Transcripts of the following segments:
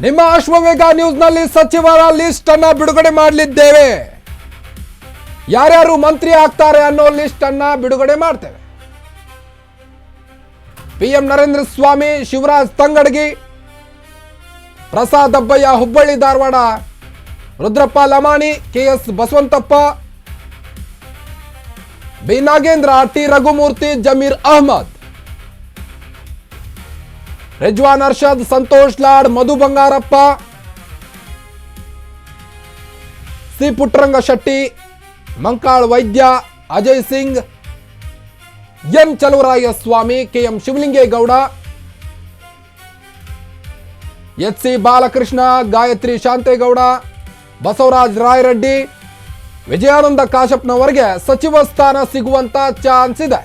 ನಿಮ್ಮ ಅಶ್ವವೇಗ ನ್ಯೂಸ್ನಲ್ಲಿ ಸಚಿವರ ಲಿಸ್ಟ್ ಅನ್ನ ಬಿಡುಗಡೆ ಮಾಡಲಿದ್ದೇವೆ. ಯಾರ್ಯಾರು ಮಂತ್ರಿ ಆಗ್ತಾರೆ ಅನ್ನೋ ಲಿಸ್ಟ್ ಅನ್ನ ಬಿಡುಗಡೆ ಮಾಡ್ತೇವೆ. PM Narendra Swamy, Shivaraj Tangadagi, Prasad Abbayya Hubballi Dharwad, Rudrappa Lamani, KS Basavanthappa, B Nagendra, T Raghumurthy, Zameer Ahmed, Rizwan Arshad, Santosh Lad, Madhu Bangarappa, C Puttaranga Shetty, Mankal Vaidya, Ajay Singh, N Chaluvarayaswamy, KM Shivalingegowda, HC Balakrishna, Gayatri Shantegowda, Basavaraj Rayareddy, Vijayananda ಕಾಶಪ್ಪನವರಿಗೆ ಸಚಿವ ಸ್ಥಾನ ಸಿಗುವಂತ ಚಾನ್ಸ್ ಇದೆ.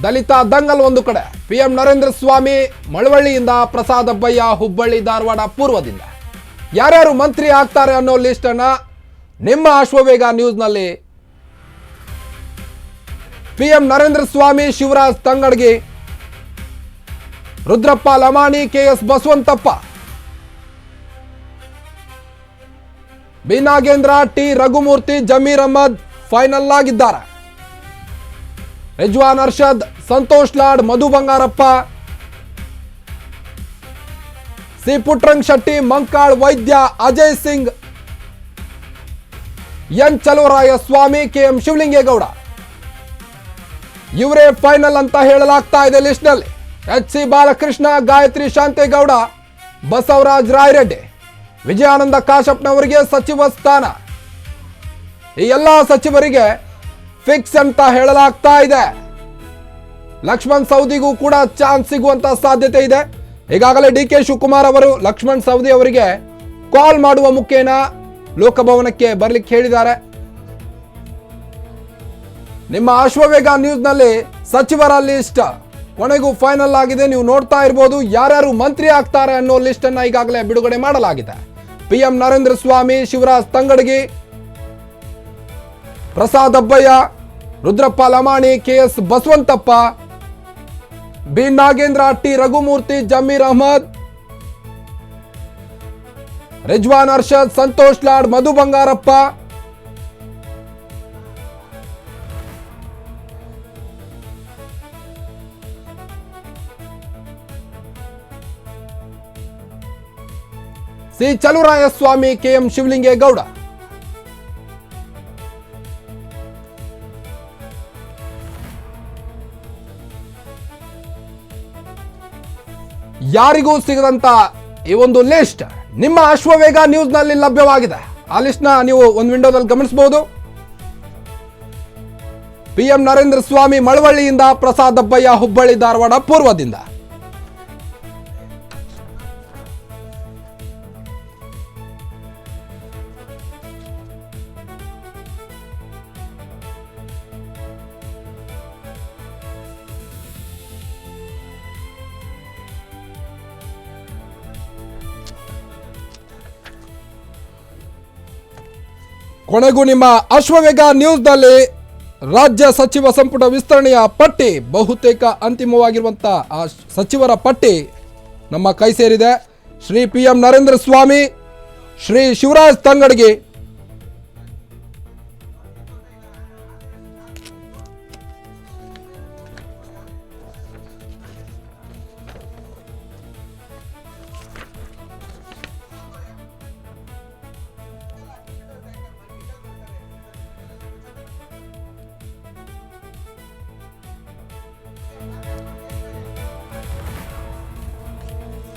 ದಲಿತ ದಂಗಲ್ ಒಂದು ಕಡೆ, PM ನರೇಂದ್ರ ಸ್ವಾಮಿ ಮಳವಳ್ಳಿಯಿಂದ, ಪ್ರಸಾದ್ ಅಬ್ಬಯ್ಯ ಹುಬ್ಬಳ್ಳಿ ಧಾರವಾಡ ಪೂರ್ವದಿಂದ. ಯಾರ್ಯಾರು ಮಂತ್ರಿ ಆಗ್ತಾರೆ ಅನ್ನೋ ಲಿಸ್ಟ್ ಅನ್ನ ನಿಮ್ಮ ಅಶ್ವವೇಗ ನ್ಯೂಸ್ನಲ್ಲಿ PM Narendra Swamy, Shivaraj Tangadagi, Rudrappa Lamani, KS Basavanthappa, B Nagendra, T Raghumurthy, Zameer Ahmed final ಆಗಿದ್ದಾರೆ. Rizwan Arshad, Santosh Lad, Madhu Bangarappa, C Puttaranga Shetty, Mankal Vaidya, Ajay Singh, N Chaluvarayaswamy, KM Shivalingegowda ಇವರೇ ಫೈನಲ್ ಅಂತ ಹೇಳಲಾಗ್ತಾ ಇದೆ ಲಿಸ್ಟ್ ನಲ್ಲಿ. HC ಬಾಲಕೃಷ್ಣ, ಗಾಯತ್ರಿ ಶಾಂತೇಗೌಡ, ಬಸವರಾಜ್ ರಾಯರೆಡ್ಡಿ, ವಿಜಯಾನಂದ ಕಾಶಪ್ಪನವರಿಗೆ ಸಚಿವ ಸ್ಥಾನ. ಈ ಎಲ್ಲಾ ಸಚಿವರಿಗೆ ಫಿಕ್ಸ್ ಅಂತ ಹೇಳಲಾಗ್ತಾ ಇದೆ. ಲಕ್ಷ್ಮಣ್ ಸವದಿಗೂ ಕೂಡ ಚಾನ್ಸ್ ಸಿಗುವಂತ ಸಾಧ್ಯತೆ ಇದೆ. ಈಗಾಗಲೇ DK ಶಿವಕುಮಾರ್ ಅವರು ಲಕ್ಷ್ಮಣ್ ಸವದಿ ಅವರಿಗೆ ಕಾಲ್ ಮಾಡುವ ಮುಖೇನ ಲೋಕಭವನಕ್ಕೆ ಬರ್ಲಿಕ್ಕೆ ಹೇಳಿದ್ದಾರೆ. ನಿಮ್ಮ ಅಶ್ವವೇಗ ನ್ಯೂಸ್ನಲ್ಲಿ ಸಚಿವರ ಲಿಸ್ಟ್ ಕೊನೆಗೂ ಫೈನಲ್ ಆಗಿದೆ. ನೀವು ನೋಡ್ತಾ ಇರಬಹುದು ಯಾರ್ಯಾರು ಮಂತ್ರಿ ಆಗ್ತಾರೆ ಅನ್ನೋ ಲಿಸ್ಟ್ ಅನ್ನ ಈಗಾಗಲೇ ಬಿಡುಗಡೆ ಮಾಡಲಾಗಿದೆ. PM Narendra Swamy, Shivaraj Tangadagi, Prasad Abbayya, Rudrappa Lamani, KS Basavanthappa, B Nagendra, T Raghumurthy, Zameer Ahmed, Rizwan Arshad, Santosh Lad, Madhu Bangarappa, C Chaluvarayaswamy, KM Shivalingegowda. ಯಾರಿಗೂ ಸಿಗದಂತ ಈ ಒಂದು ಲಿಸ್ಟ್ ನಿಮ್ಮ ಅಶ್ವವೇಗ ನ್ಯೂಸ್ ನಲ್ಲಿ ಲಭ್ಯವಾಗಿದೆ. ಆ ಲಿಸ್ಟ್ ನ ನೀವು ಒಂದು ವಿಂಡೋದಲ್ಲಿ ಗಮನಿಸಬಹುದು. PM ನರೇಂದ್ರ ಸ್ವಾಮಿ ಮಳವಳ್ಳಿಯಿಂದ, ಪ್ರಸಾದ್ ಅಬ್ಬಯ್ಯ ಹುಬ್ಬಳ್ಳಿ ಧಾರವಾಡ ಪೂರ್ವದಿಂದ. ಕೊನೆಗೂ ನಿಮ್ಮ ಅಶ್ವವೇಗ ನ್ಯೂಸ್ನಲ್ಲಿ ರಾಜ್ಯ ಸಚಿವ ಸಂಪುಟ ವಿಸ್ತರಣೆಯ ಪಟ್ಟಿ ಬಹುತೇಕ ಅಂತಿಮವಾಗಿರುವಂತಹ ಆ ಸಚಿವರ ಪಟ್ಟಿ ನಮ್ಮ ಕೈ ಸೇರಿದೆ. ಶ್ರೀ PM ನರೇಂದ್ರ ಸ್ವಾಮಿ, ಶ್ರೀ ಶಿವರಾಜ್ ತಂಗಡಗಿ,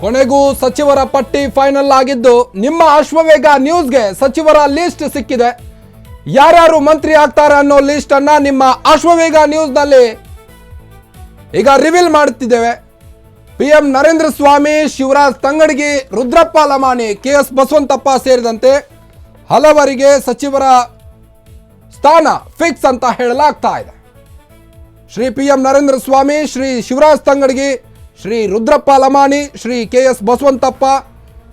ಕೊನೆಗೂ ಸಚಿವರ ಪಟ್ಟಿ ಫೈನಲ್ ಆಗಿದ್ದು ನಿಮ್ಮ ಅಶ್ವವೇಗ ನ್ಯೂಸ್ಗೆ ಸಚಿವರ ಲಿಸ್ಟ್ ಸಿಕ್ಕಿದೆ. ಯಾರ್ಯಾರು ಮಂತ್ರಿ ಆಗ್ತಾರೆ ಅನ್ನೋ ಲಿಸ್ಟ್ ಅನ್ನ ನಿಮ್ಮ ಅಶ್ವವೇಗ ನ್ಯೂಸ್ನಲ್ಲಿ ಈಗ ರಿವೀಲ್ ಮಾಡುತ್ತಿದ್ದೇವೆ. PM ನರೇಂದ್ರ ಸ್ವಾಮಿ, ಶಿವರಾಜ್ ತಂಗಡಗಿ, ರುದ್ರಪ್ಪ ಲಮಾಣಿ, KS ಬಸವಂತಪ್ಪ ಸೇರಿದಂತೆ ಹಲವರಿಗೆ ಸಚಿವರ ಸ್ಥಾನ ಫಿಕ್ಸ್ ಅಂತ ಹೇಳಲಾಗ್ತಾ ಇದೆ. ಶ್ರೀ PM ನರೇಂದ್ರ ಸ್ವಾಮಿ, ಶ್ರೀ ಶಿವರಾಜ್ ತಂಗಡಗಿ, ಶ್ರೀ ರುದ್ರಪ್ಪ ಲಮಾಣಿ, ಶ್ರೀ KS ಬಸವಂತಪ್ಪ,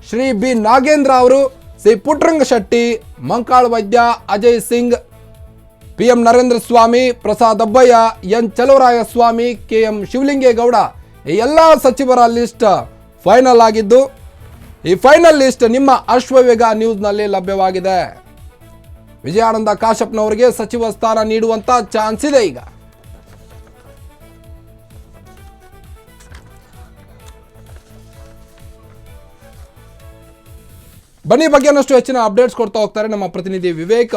ಶ್ರೀ B ನಾಗೇಂದ್ರ ಅವರು, ಸಿ ಪುಟ್ಟರಂಗ ಶೆಟ್ಟಿ, ಮಂಕಾಳ್ ವೈದ್ಯ, ಅಜಯ್ ಸಿಂಗ್, PM ನರೇಂದ್ರ ಸ್ವಾಮಿ, ಪ್ರಸಾದ್ ಅಬ್ಬಯ್ಯ, ಎನ್ ಚಲುವರಾಯಸ್ವಾಮಿ, KM ಶಿವಲಿಂಗೇಗೌಡ ಈ ಎಲ್ಲ ಸಚಿವರ ಲಿಸ್ಟ್ ಫೈನಲ್ ಆಗಿದ್ದು, ಈ ಫೈನಲ್ ಲಿಸ್ಟ್ ನಿಮ್ಮ ಅಶ್ವವೇಗ ನ್ಯೂಸ್ನಲ್ಲಿ ಲಭ್ಯವಾಗಿದೆ. ವಿಜಯಾನಂದ ಕಾಶಪ್ಪನವರಿಗೆ ಸಚಿವ ಸ್ಥಾನ ನೀಡುವಂತ ಚಾನ್ಸ್ ಇದೆ. ಈಗ ಬನ್ನಿ ಬಗ್ಗೆ ಇನ್ನಷ್ಟು ಹೆಚ್ಚಿನ ಅಪ್ಡೇಟ್ಸ್ ಕೊಡ್ತಾ ಹೋಗ್ತಾರೆ ನಮ್ಮ ಪ್ರತಿನಿಧಿ ವಿವೇಕ್.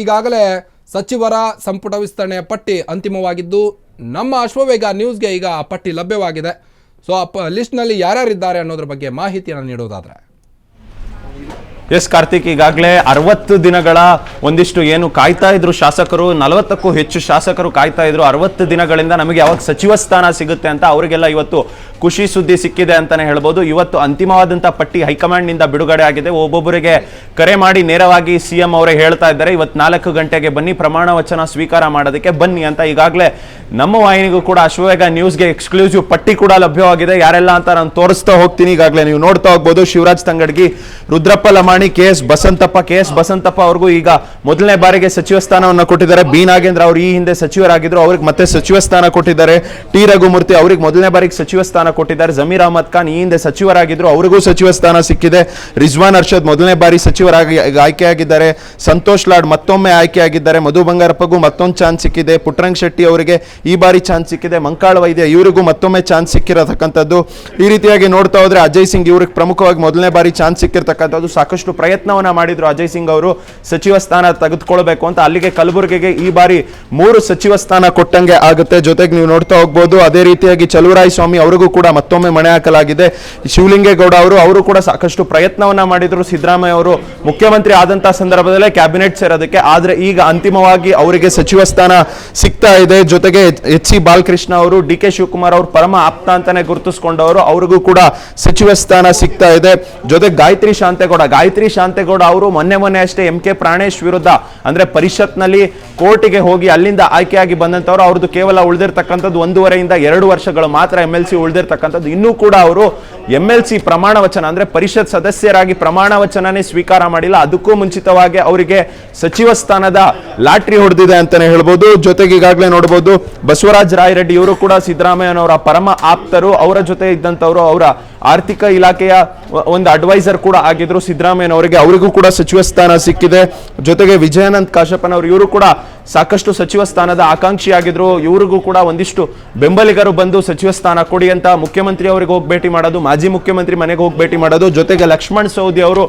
ಈಗಾಗಲೇ ಸಚಿವರ ಸಂಪುಟ ವಿಸ್ತರಣೆಯ ಪಟ್ಟಿ ಅಂತಿಮವಾಗಿದ್ದು, ನಮ್ಮ ಅಶ್ವವೇಗ ನ್ಯೂಸ್ಗೆ ಈಗ ಆ ಪಟ್ಟಿ ಲಭ್ಯವಾಗಿದೆ. ಸೊ ಆ ಲಿಸ್ಟ್ನಲ್ಲಿ ಯಾರ್ಯಾರಿದ್ದಾರೆ ಅನ್ನೋದ್ರ ಬಗ್ಗೆ ಮಾಹಿತಿಯನ್ನು ನೀಡೋದಾದ್ರೆ, ಎಸ್ ಕಾರ್ತಿಕ್, ಈಗಾಗಲೇ 60 ದಿನಗಳ ಒಂದಿಷ್ಟು ಏನು ಕಾಯ್ತಾ ಇದ್ರು ಶಾಸಕರು, 40ಕ್ಕೂ ಹೆಚ್ಚು ಶಾಸಕರು ಕಾಯ್ತಾ ಇದ್ರು 60 ದಿನಗಳಿಂದ ನಮಗೆ ಯಾವಾಗ ಸಚಿವ ಸ್ಥಾನ ಸಿಗುತ್ತೆ ಅಂತ. ಅವರಿಗೆಲ್ಲ ಇವತ್ತು ಖುಷಿ ಸುದ್ದಿ ಸಿಕ್ಕಿದೆ ಅಂತಾನೆ ಹೇಳ್ಬೋದು. ಇವತ್ತು ಅಂತಿಮವಾದಂಥ ಪಟ್ಟಿ ಹೈಕಮಾಂಡ್ ನಿಂದ ಬಿಡುಗಡೆ ಆಗಿದೆ. ಒಬ್ಬೊಬ್ಬರಿಗೆ ಕರೆ ಮಾಡಿ ನೇರವಾಗಿ ಸಿಎಂ ಅವರೇ ಹೇಳ್ತಾ ಇದ್ದಾರೆ, ಇವತ್ತು 4 ಗಂಟೆಗೆ ಬನ್ನಿ, ಪ್ರಮಾಣ ವಚನ ಸ್ವೀಕಾರ ಮಾಡೋದಕ್ಕೆ ಬನ್ನಿ ಅಂತ. ಈಗಾಗಲೇ ನಮ್ಮ ವಾಹಿನಿಗೂ ಕೂಡ ಅಶ್ವವೇಗ ನ್ಯೂಸ್ಗೆ ಎಕ್ಸ್ಕ್ಲೂಸಿವ್ ಪಟ್ಟಿ ಕೂಡ ಲಭ್ಯವಾಗಿದೆ. ಯಾರೆಲ್ಲ ಅಂತ ನಾನು ತೋರಿಸ್ತಾ ಹೋಗ್ತೀನಿ. ಈಗಾಗಲೇ ನೀವು ನೋಡ್ತಾ ಹೋಗ್ಬೋದು, ಶಿವರಾಜ್ ತಂಗಡಗಿ, ರುದ್ರಪ್ಪ ಲಮಾಣಿ, ಕೆ ಎಸ್ ಬಸಂತಪ್ಪ ಅವ್ರಿಗೂ ಈಗ ಮೊದಲನೇ ಬಾರಿಗೆ ಸಚಿವ ಸ್ಥಾನವನ್ನು ಕೊಟ್ಟಿದ್ದಾರೆ. ಬಿ ನಾಗೇಂದ್ರ ಅವರು ಈ ಹಿಂದೆ ಸಚಿವರಾಗಿದ್ರು, ಅವ್ರಿಗೆ ಮತ್ತೆ ಸಚಿವ ಸ್ಥಾನ ಕೊಟ್ಟಿದ್ದಾರೆ. ಟಿ ರಘುಮೂರ್ತಿ ಅವ್ರಿಗೆ ಮೊದಲನೇ ಬಾರಿಗೆ ಸಚಿವ ಸ್ಥಾನ ಕೊಟ್ಟಿದ್ದಾರೆ. ಜಮೀರ್ ಅಹಮದ್ ಖಾನ್ ಈ ಹಿಂದೆ ಸಚಿವರಾಗಿದ್ರು, ಅವರಿಗೂ ಸಚಿವ ಸ್ಥಾನ ಸಿಕ್ಕಿದೆ. ರಿಜ್ವಾನ್ ಅರ್ಷದ್ ಮೊದಲನೇ ಬಾರಿ ಸಚಿವರಾಗಿ ಆಯ್ಕೆಯಾಗಿದ್ದಾರೆ. ಸಂತೋಷ್ ಲಾಡ್ ಮತ್ತೊಮ್ಮೆ ಆಯ್ಕೆಯಾಗಿದ್ದಾರೆ. ಮಧು ಬಂಗಾರಪ್ಪಗೂ ಮತ್ತೊಂದು ಚಾನ್ಸ್ ಸಿಕ್ಕಿದೆ. ಪುಟ್ಟರಂಗ್ ಶೆಟ್ಟಿ ಅವರಿಗೆ ಈ ಬಾರಿ ಚಾನ್ಸ್ ಸಿಕ್ಕಿದೆ. ಮಂಕಾಳ ವೈದ್ಯ ಇವರಿಗೂ ಮತ್ತೊಮ್ಮೆ ಚಾನ್ಸ್ ಸಿಕ್ಕಿರತಕ್ಕಂಥದ್ದು. ಈ ರೀತಿಯಾಗಿ ನೋಡ್ತಾ ಹೋದ್ರೆ ಅಜಯ್ ಸಿಂಗ್ ಇವ್ರಿಗೆ ಪ್ರಮುಖವಾಗಿ ಮೊದಲನೇ ಬಾರಿ ಚಾನ್ಸ್ ಸಿಕ್ಕಿರ್ತಕ್ಕಂಥದ್ದು. ಸಾಕಷ್ಟು ಪ್ರಯತ್ನವನ್ನ ಮಾಡಿದ್ರು ಅಜಯ್ ಸಿಂಗ್ ಅವರು ಸಚಿವ ಸ್ಥಾನ ತೆಗೆದುಕೊಳ್ಬೇಕು ಅಂತ. ಅಲ್ಲಿಗೆ ಕಲಬುರಗಿಗೆ ಈ ಬಾರಿ 3 ಸಚಿವ ಸ್ಥಾನ ಕೊಟ್ಟಂಗೆ ಆಗುತ್ತೆ. ಜೊತೆಗೆ ನೀವು ನೋಡ್ತಾ ಹೋಗ್ಬೋದು, ಅದೇ ರೀತಿಯಾಗಿ ಚಲುವರಾಯ ಸ್ವಾಮಿ ಅವರಿಗೂ ಕೂಡ ಮತ್ತೊಮ್ಮೆ ಮಣೆ ಹಾಕಲಾಗಿದೆ. ಶಿವಲಿಂಗೇಗೌಡ ಅವರು ಕೂಡ ಸಾಕಷ್ಟು ಪ್ರಯತ್ನವನ್ನ ಮಾಡಿದ್ರು ಸಿದ್ದರಾಮಯ್ಯ ಅವರು ಮುಖ್ಯಮಂತ್ರಿ ಆದಂತಹ ಸಂದರ್ಭದಲ್ಲೇ ಕ್ಯಾಬಿನೆಟ್ ಸೇರೋದಕ್ಕೆ. ಆದ್ರೆ ಈಗ ಅಂತಿಮವಾಗಿ ಅವರಿಗೆ ಸಚಿವ ಸ್ಥಾನ ಸಿಗ್ತಾ ಇದೆ. ಜೊತೆಗೆ ಎಚ್ ಸಿ ಬಾಲಕೃಷ್ಣ ಅವರು, ಡಿ ಕೆ ಶಿವಕುಮಾರ್ ಅವರು ಪರಮ ಆಪ್ತ ಅಂತಾನೆ ಗುರುತಿಸಿಕೊಂಡವರು, ಅವರಿಗೂ ಕೂಡ ಸಚಿವ ಸ್ಥಾನ ಸಿಗ್ತಾ ಇದೆ. ಜೊತೆಗೆ ಗಾಯತ್ರಿ ಶಾಂತೇಗೌಡ ಅವರು ಮೊನ್ನೆ ಅಷ್ಟೇ ಎಂ ಕೆ ಪ್ರಾಣೇಶ್ ವಿರುದ್ಧ ಅಂದ್ರೆ ಪರಿಷತ್ನಲ್ಲಿ ಕೋರ್ಟಿಗೆ ಹೋಗಿ ಅಲ್ಲಿಂದ ಆಯ್ಕೆಯಾಗಿ ಬಂದಂತವ್ರು. ಅವ್ರದ್ದು ಕೇವಲ ಉಳಿದಿರ್ತಕ್ಕಂಥದ್ದು 1.5 ಇಂದ 2 ವರ್ಷಗಳು ಮಾತ್ರ MLC ಉಳಿದಿರ್ತಕ್ಕಂಥದ್ದು. ಇನ್ನೂ ಕೂಡ ಅವರು MLC ಪ್ರಮಾಣ ವಚನ ಅಂದ್ರೆ ಪರಿಷತ್ ಸದಸ್ಯರಾಗಿ ಪ್ರಮಾಣ ವಚನನೇ ಸ್ವೀಕಾರ ಮಾಡಿಲ್ಲ. ಅದಕ್ಕೂ ಮುಂಚಿತವಾಗಿ ಅವರಿಗೆ ಸಚಿವ ಸ್ಥಾನದ ಲಾಟ್ರಿ ಹೊಡೆದಿದೆ ಅಂತಾನೆ ಹೇಳ್ಬೋದು. ಜೊತೆಗೆ ಈಗಾಗಲೇ ನೋಡಬಹುದು, ಬಸವರಾಜ ರಾಯರೆಡ್ಡಿ ಇವರು ಕೂಡ ಸಿದ್ದರಾಮಯ್ಯನವರ ಪರಮ ಆಪ್ತರು. ಅವರ ಜೊತೆ ಇದ್ದಂತವರು, ಅವರ ಆರ್ಥಿಕ ಇಲಾಖೆಯ ಒಂದು ಅಡ್ವೈಸರ್ ಕೂಡ ಆಗಿದ್ರು ಸಿದ್ದರಾಮಯ್ಯನವರಿಗೆ. ಅವರಿಗೂ ಕೂಡ ಸಚಿವ ಸ್ಥಾನ ಸಿಕ್ಕಿದೆ. ಜೊತೆಗೆ ವಿಜಯಾನಂದ್ ಕಾಶಪ್ಪನವರು ಇವರು ಕೂಡ ಸಾಕಷ್ಟು ಸಚಿವ ಸ್ಥಾನದ ಆಕಾಂಕ್ಷಿ ಆಗಿದ್ರು. ಇವರಿಗೂ ಕೂಡ ಒಂದಿಷ್ಟು ಬೆಂಬಲಿಗರು ಬಂದು ಸಚಿವ ಸ್ಥಾನ ಕೊಡಿ ಅಂತ ಮುಖ್ಯಮಂತ್ರಿ ಅವರಿಗೆ ಹೋಗಿ ಭೇಟಿ ಮಾಡೋದು, ಮಾಜಿ ಮುಖ್ಯಮಂತ್ರಿ ಮನೆಗೆ ಹೋಗಿ ಭೇಟಿ ಮಾಡೋದು. ಜೊತೆಗೆ ಲಕ್ಷ್ಮಣ್ ಸವದಿ ಅವರು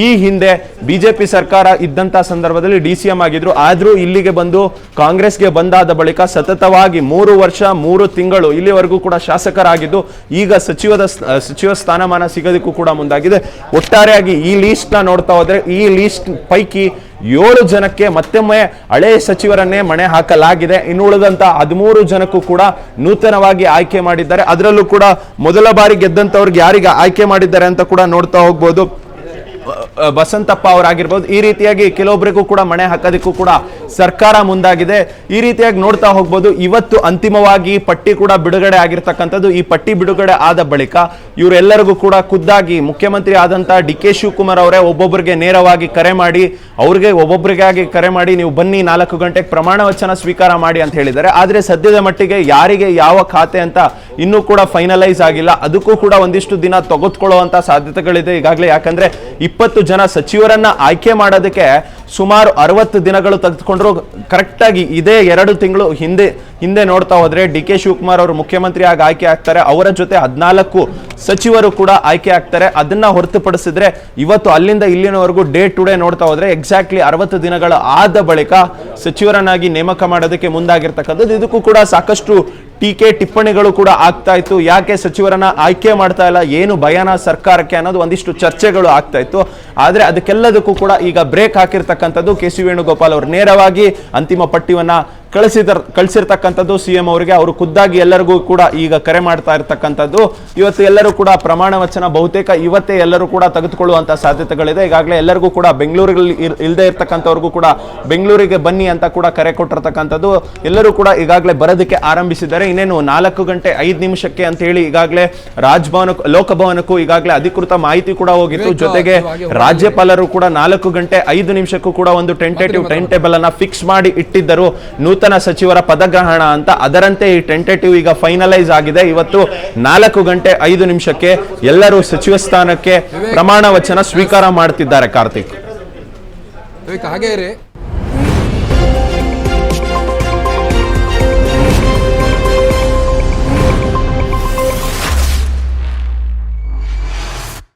ಈ ಹಿಂದೆ ಬಿಜೆಪಿ ಸರ್ಕಾರ ಇದ್ದಂತ ಸಂದರ್ಭದಲ್ಲಿ DCM ಆಗಿದ್ರು. ಆದ್ರೂ ಇಲ್ಲಿಗೆ ಬಂದು ಕಾಂಗ್ರೆಸ್ಗೆ ಬಂದಾದ ಬಳಿಕ ಸತತವಾಗಿ 3 ವರ್ಷ 3 ತಿಂಗಳು ಇಲ್ಲಿವರೆಗೂ ಕೂಡ ಶಾಸಕರಾಗಿದ್ದು, ಈಗ ಸಚಿವ ಸ್ಥಾನಮಾನ ಸಿಗೋದಕ್ಕೂ ಕೂಡ ಮುಂದಾಗಿದೆ. ಒಟ್ಟಾರೆಯಾಗಿ ಈ ಲೀಸ್ಟ್ ನ ನೋಡ್ತಾ ಹೋದ್ರೆ, ಈ ಲೀಸ್ಟ್ ಪೈಕಿ 7 ಜನಕ್ಕೆ ಮತ್ತೊಮ್ಮೆ ಹಳೆ ಸಚಿವರನ್ನೇ ಮಣೆ ಹಾಕಲಾಗಿದೆ. ಇನ್ನು ಉಳಿದಂತ 13 ಜನಕ್ಕೂ ಕೂಡ ನೂತನವಾಗಿ ಆಯ್ಕೆ ಮಾಡಿದ್ದಾರೆ. ಅದರಲ್ಲೂ ಕೂಡ ಮೊದಲ ಬಾರಿ ಗೆದ್ದಂತವ್ರಿಗೆ ಯಾರಿಗೆ ಆಯ್ಕೆ ಮಾಡಿದ್ದಾರೆ ಅಂತ ಕೂಡ ನೋಡ್ತಾ ಹೋಗ್ಬೋದು. ಬಸಂತಪ್ಪ ಅವರಾಗಿರ್ಬೋದು. ಈ ರೀತಿಯಾಗಿ ಕೆಲವೊಬ್ಬರಿಗೂ ಕೂಡ ಮಣೆ ಹಾಕೋದಕ್ಕೂ ಕೂಡ ಸರ್ಕಾರ ಮುಂದಾಗಿದೆ. ಈ ರೀತಿಯಾಗಿ ನೋಡ್ತಾ ಹೋಗ್ಬೋದು. ಇವತ್ತು ಅಂತಿಮವಾಗಿ ಪಟ್ಟಿ ಕೂಡ ಬಿಡುಗಡೆ ಆಗಿರ್ತಕ್ಕಂಥದ್ದು. ಈ ಪಟ್ಟಿ ಬಿಡುಗಡೆ ಆದ ಬಳಿಕ ಇವರೆಲ್ಲರಿಗೂ ಕೂಡ ಖುದ್ದಾಗಿ ಮುಖ್ಯಮಂತ್ರಿ ಆದಂತ ಡಿ ಕೆ ಶಿವಕುಮಾರ್ ಅವರೇ ಒಬ್ಬೊಬ್ಬರಿಗೆ ನೇರವಾಗಿ ಕರೆ ಮಾಡಿ, ಒಬ್ಬೊಬ್ಬರಿಗಾಗಿ ಕರೆ ಮಾಡಿ, ನೀವು ಬನ್ನಿ 4 ಗಂಟೆಗೆ ಪ್ರಮಾಣ ವಚನ ಸ್ವೀಕಾರ ಮಾಡಿ ಅಂತ ಹೇಳಿದ್ದಾರೆ. ಆದ್ರೆ ಸದ್ಯದ ಮಟ್ಟಿಗೆ ಯಾರಿಗೆ ಯಾವ ಖಾತೆ ಅಂತ ಇನ್ನೂ ಕೂಡ ಫೈನಲೈಸ್ ಆಗಿಲ್ಲ. ಅದಕ್ಕೂ ಕೂಡ ಒಂದಿಷ್ಟು ದಿನ ತೆಗೆದುಕೊಳ್ಳುವಂತ ಸಾಧ್ಯತೆಗಳಿದೆ ಈಗಾಗಲೇ. ಯಾಕಂದ್ರೆ 20 ಜನ ಸಚಿವರನ್ನ ಆಯ್ಕೆ ಮಾಡೋದಕ್ಕೆ ಸುಮಾರು 60 ದಿನಗಳು ತೆಗೆದುಕೊಂಡ್ರು. ಕರೆಕ್ಟ್ ಆಗಿ ಇದೇ 2 ತಿಂಗಳು ಹಿಂದೆ ನೋಡ್ತಾ ಹೋದ್ರೆ ಡಿ ಕೆ ಶಿವಕುಮಾರ್ ಅವರು ಮುಖ್ಯಮಂತ್ರಿ ಆಗಿ ಆಯ್ಕೆ ಆಗ್ತಾರೆ. ಅವರ ಜೊತೆ 14 ಸಚಿವರು ಕೂಡ ಆಯ್ಕೆ ಆಗ್ತಾರೆ. ಅದನ್ನ ಹೊರತುಪಡಿಸಿದ್ರೆ ಇವತ್ತು ಅಲ್ಲಿಂದ ಇಲ್ಲಿನವರೆಗೂ ಡೇ ಟು ಡೇ ನೋಡ್ತಾ ಹೋದ್ರೆ ಎಕ್ಸಾಕ್ಟ್ಲಿ 60 ದಿನಗಳ ಆದ ಬಳಿಕ ಸಚಿವರನ್ನಾಗಿ ನೇಮಕ ಮಾಡೋದಕ್ಕೆ ಮುಂದಾಗಿರ್ತಕ್ಕಂಥದ್ದು. ಇದಕ್ಕೂ ಕೂಡ ಸಾಕಷ್ಟು ಟೀಕೆ ಟಿಪ್ಪಣಿಗಳು ಕೂಡ ಆಗ್ತಾ ಇತ್ತು. ಯಾಕೆ ಸಚಿವರನ್ನ ಆಯ್ಕೆ ಮಾಡ್ತಾ ಇಲ್ಲ, ಏನು ಭಯನ ಸರ್ಕಾರಕ್ಕೆ ಅನ್ನೋದು ಒಂದಿಷ್ಟು ಚರ್ಚೆಗಳು ಆಗ್ತಾ ಇತ್ತು. ಆದ್ರೆ ಅದಕ್ಕೆಲ್ಲದಕ್ಕೂ ಕೂಡ ಈಗ ಬ್ರೇಕ್ ಹಾಕಿರ್ತಕ್ಕಂಥದ್ದು ಕೆ ಸಿ ವೇಣುಗೋಪಾಲ್ ಅವರು ನೇರವಾಗಿ ಅಂತಿಮ ಪಟ್ಟಿಯನ್ನ ಕಳಿಸಿರ್ತಕ್ಕಂಥದ್ದು ಸಿಎಂ ಅವರಿಗೆ. ಅವರು ಖುದ್ದಾಗಿ ಎಲ್ಲರಿಗೂ ಕೂಡ ಈಗ ಕರೆ ಮಾಡ್ತಾ ಇರ್ತಕ್ಕಂಥದ್ದು. ಇವತ್ತು ಎಲ್ಲರೂ ಕೂಡ ಪ್ರಮಾಣ ವಚನ ಬಹುತೇಕ ಇವತ್ತೇ ಎಲ್ಲರೂ ಕೂಡ ತೆಗೆದುಕೊಳ್ಳುವಂತ ಸಾಧ್ಯತೆಗಳಿದೆ. ಈಗಾಗಲೇ ಎಲ್ಲರಿಗೂ ಕೂಡ ಬೆಂಗಳೂರಲ್ಲಿ ಇಲ್ಲದೆ ಇರ್ತಕ್ಕಂಥವ್ರಿಗೂ ಕೂಡ ಬೆಂಗಳೂರಿಗೆ ಬನ್ನಿ ಅಂತ ಕೂಡ ಕರೆ ಕೊಟ್ಟಿರ್ತಕ್ಕಂಥದ್ದು. ಎಲ್ಲರೂ ಕೂಡ ಈಗಾಗಲೇ ಬರೋದಕ್ಕೆ ಆರಂಭಿಸಿದ್ದಾರೆ. ಇನ್ನೇನು 4 ಗಂಟೆ 5 ನಿಮಿಷಕ್ಕೆ ಅಂತ ಹೇಳಿ ಈಗಾಗಲೇ ಲೋಕಭವನಕ್ಕೂ ಈಗಾಗಲೇ ಅಧಿಕೃತ ಮಾಹಿತಿ ಕೂಡ ಹೋಗಿತ್ತು. ಜೊತೆಗೆ ರಾಜ್ಯಪಾಲರು ಕೂಡ 4 ಗಂಟೆ 5 ನಿಮಿಷಕ್ಕೂ ಕೂಡ ಒಂದು ಟೆಂಟೇಟಿವ್ ಟೈಮ್ ಟೇಬಲ್ ಅನ್ನ ಫಿಕ್ಸ್ ಮಾಡಿ ಇಟ್ಟಿದ್ದರು. ನೂತನ ಸಚಿವರ ಪದಗ್ರಹಣ ಅಂತ. ಅದರಂತೆ ಈ ಟೆಂಟೇಟಿವ್ ಈಗ ಫೈನಲೈಸ್ ಆಗಿದೆ. ಇವತ್ತು 4:05 ಎಲ್ಲರೂ ಸಚಿವ ಸ್ಥಾನಕ್ಕೆ ಪ್ರಮಾಣ ವಚನ ಸ್ವೀಕಾರ ಮಾಡ್ತಿದ್ದಾರೆ. ಕಾರ್ತಿಕ್, ಹಾಗೆ ಇರಿ.